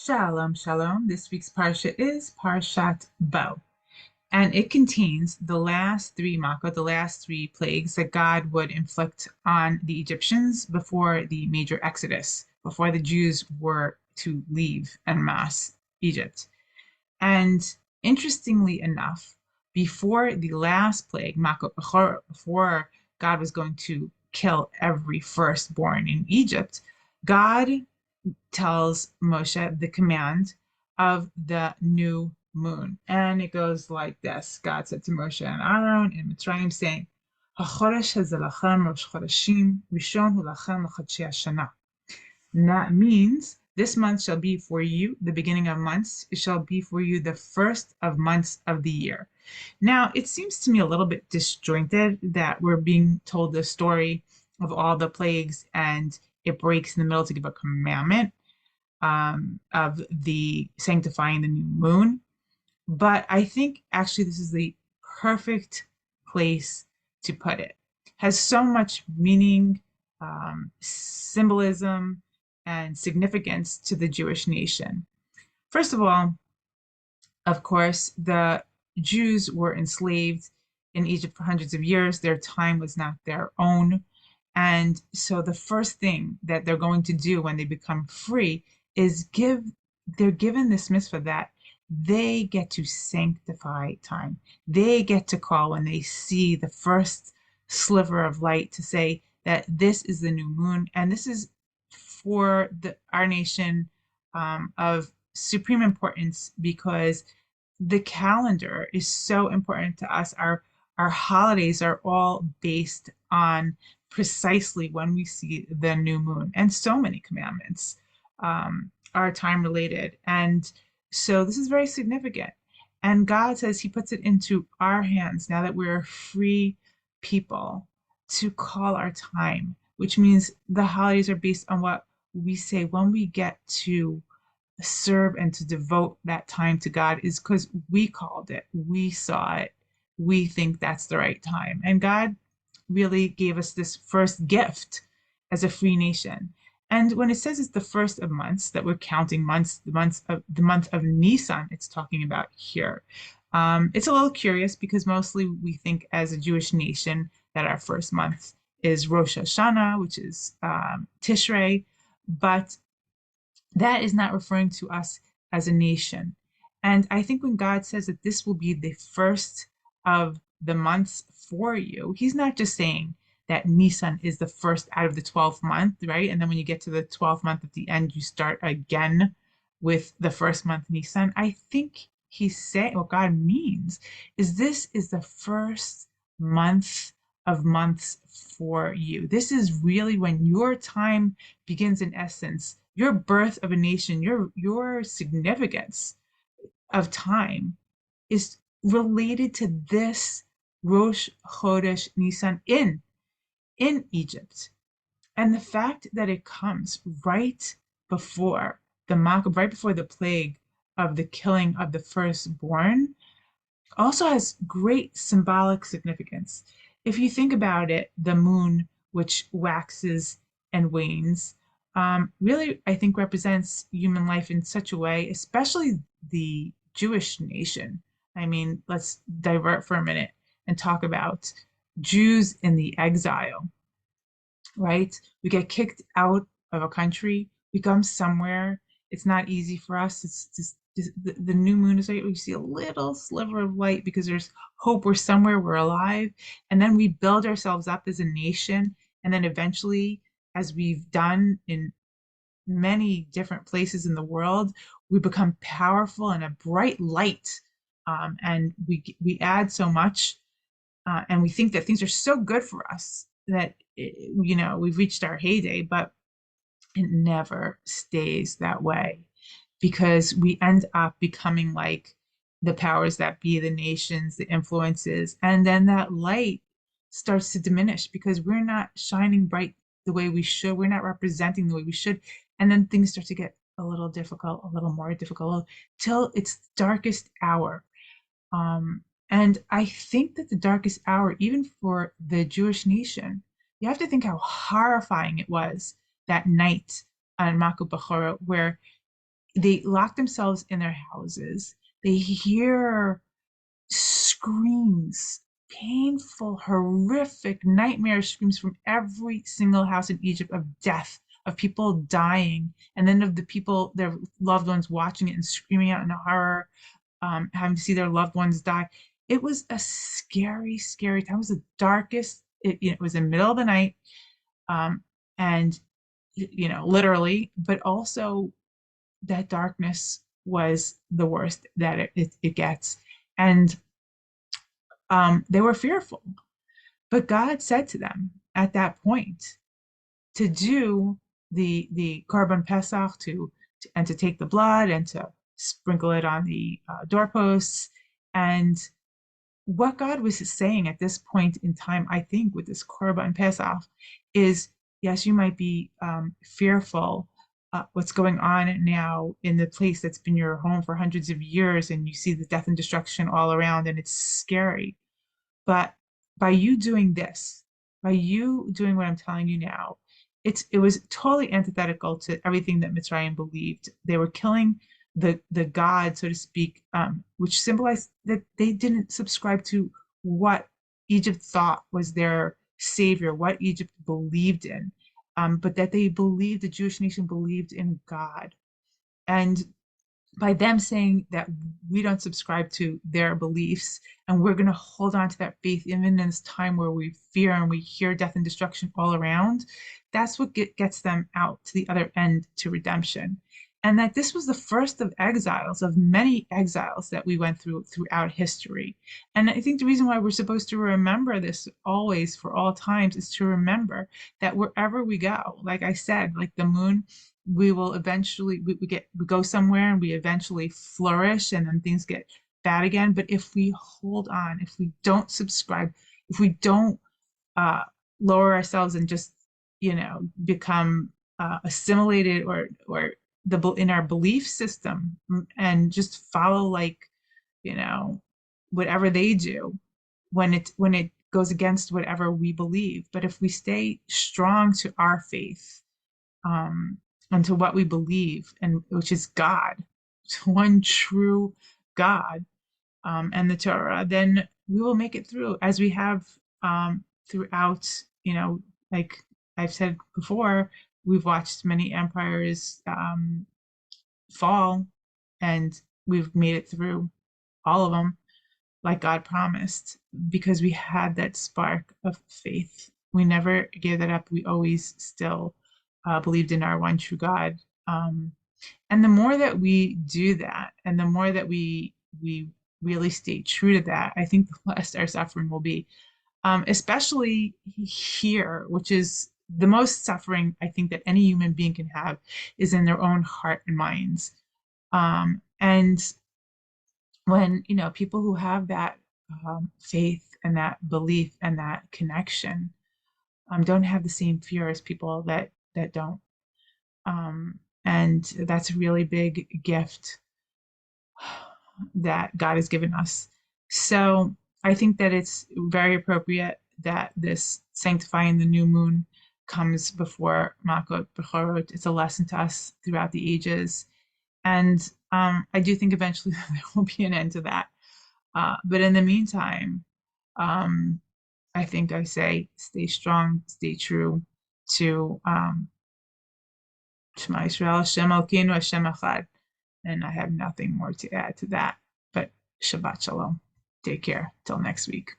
Shalom, shalom. This week's parsha is Parshat Bo, and it contains the last three Makkah, the last three plagues that God would inflict on the Egyptians before the major Exodus, before the Jews were to leave en masse Egypt. And interestingly enough, before the last plague, Makkah, before God was going to kill every firstborn in Egypt, God tells Moshe the command of the new moon. And it goes like this. God said to Moshe and Aaron in Mitzrayim, saying, "HaChodesh hazeh lachem rosh chodeshim, rishon hu lachem l'chodshei hashana." And that means this month shall be for you the beginning of months. It shall be for you the first of months of the year. Now, it seems to me a little bit disjointed that we're being told the story of all the plagues and it breaks in the middle to give a commandment of the sanctifying the new moon. But I think actually this is the perfect place to put it. Has so much meaning, symbolism, and significance to the Jewish nation. First of course, the Jews were enslaved in Egypt for hundreds of years. Their time was not their own. And so the first thing that they're going to do when they become free is they're given this mitzvah that they get to sanctify time. They get to call when they see the first sliver of light to say that this is the new moon. And this is for our nation of supreme importance because the calendar is so important to us. Our holidays are all based on precisely when we see the new moon, and so many commandments are time related. And so this is very significant. And God says He puts it into our hands now that we're free people to call our time, which means the holidays are based on what we say when we get to serve and to devote that time to God is because we called it, we saw it, we think that's the right time. And God really gave us this first gift as a free nation. And when it says it's the first of months, that we're counting months, the month of Nisan, it's talking about here. It's a little curious because mostly we think as a Jewish nation that our first month is Rosh Hashanah, which is Tishrei, but that is not referring to us as a nation. And I think when God says that this will be the first of the months for you, He's not just saying that Nisan is the first out of the 12th month, right? And then when you get to the 12th month at the end, you start again with the first month, Nisan. I think He's saying what God means is this is the first month of months for you. This is really when your time begins in essence, your birth of a nation, your significance of time is related to this Rosh Chodesh Nisan in Egypt. And the fact that it comes right before right before the plague of the killing of the firstborn, also has great symbolic significance. If you think about it, the moon, which waxes and wanes, really, I think, represents human life in such a way, especially the Jewish nation. I mean, let's divert for a minute and talk about Jews in the exile, right? We get kicked out of a country, we come somewhere. It's not easy for us. It's just the new moon is right. We see a little sliver of light because there's hope. We're somewhere, we're alive. And then we build ourselves up as a nation. And then eventually, as we've done in many different places in the world, we become powerful and a bright light. And we add so much, and we think that things are so good for us that we've reached our heyday, but it never stays that way because we end up becoming like the powers that be, the nations, the influences, and then that light starts to diminish because we're not shining bright the way we should. We're not representing the way we should. And then things start to get a little difficult, a little more difficult till its darkest hour. And I think that the darkest hour, even for the Jewish nation, you have to think how horrifying it was that night on Maku Bechora, where they lock themselves in their houses. They hear screams, painful, horrific, nightmare screams from every single house in Egypt of death, of people dying, and then of the people, their loved ones watching it and screaming out in horror, having to see their loved ones die. It was a scary, scary time. It was the darkest. It was in the middle of the night, um, and literally, but also that darkness was the worst that it gets. And they were fearful. But God said to them at that point to do the korban pesach and to take the blood and to sprinkle it on the doorposts. And what God was saying at this point in time, I think, with this korban pesach, is yes, you might be fearful. What's going on now in the place that's been your home for hundreds of years, and you see the death and destruction all around, and it's scary. But by you doing this, by you doing what I'm telling you now, it was totally antithetical to everything that Mitzrayim believed. They were killing the god, so to speak, which symbolized that they didn't subscribe to what Egypt thought was their savior, what Egypt believed in, but that they believed, the Jewish nation believed in God. And by them saying that we don't subscribe to their beliefs and we're going to hold on to that faith even in this time where we fear and we hear death and destruction all around, that's what gets them out to the other end, to redemption. And that this was the first of exiles, of many exiles that we went through throughout history. And I think the reason why we're supposed to remember this always for all times is to remember that wherever we go, like I said, like the moon, we will eventually we go somewhere and we eventually flourish, and then things get bad again. But if we hold on, if we don't subscribe, if we don't uh, lower ourselves and just become assimilated or the in our belief system, and just follow, like, you know whatever they do, when it goes against whatever we believe. But if we stay strong to our faith, um, and to what we believe, and which is God, to one true God, and the Torah, then we will make it through, as we have throughout. Like I've said before, we've watched many empires fall, and we've made it through all of them, like God promised, because we had that spark of faith. We never gave that up. We always still believed in our one true God. And the more that we do that, and the more that we really stay true to that, I think the less our suffering will be. Especially here, which is the most suffering I think that any human being can have, is in their own heart and minds. And when people who have that faith and that belief and that connection don't have the same fear as people that don't. And that's a really big gift that God has given us. So I think that it's very appropriate that this sanctifying the new moon comes before Makot Bechorot. It's a lesson to us throughout the ages. And I do think eventually there will be an end to that. But in the meantime, I think I say stay strong, stay true to Shema Yisrael, Hashem Elokeinu, Hashem Echad. And I have nothing more to add to that. But Shabbat Shalom. Take care. Till next week.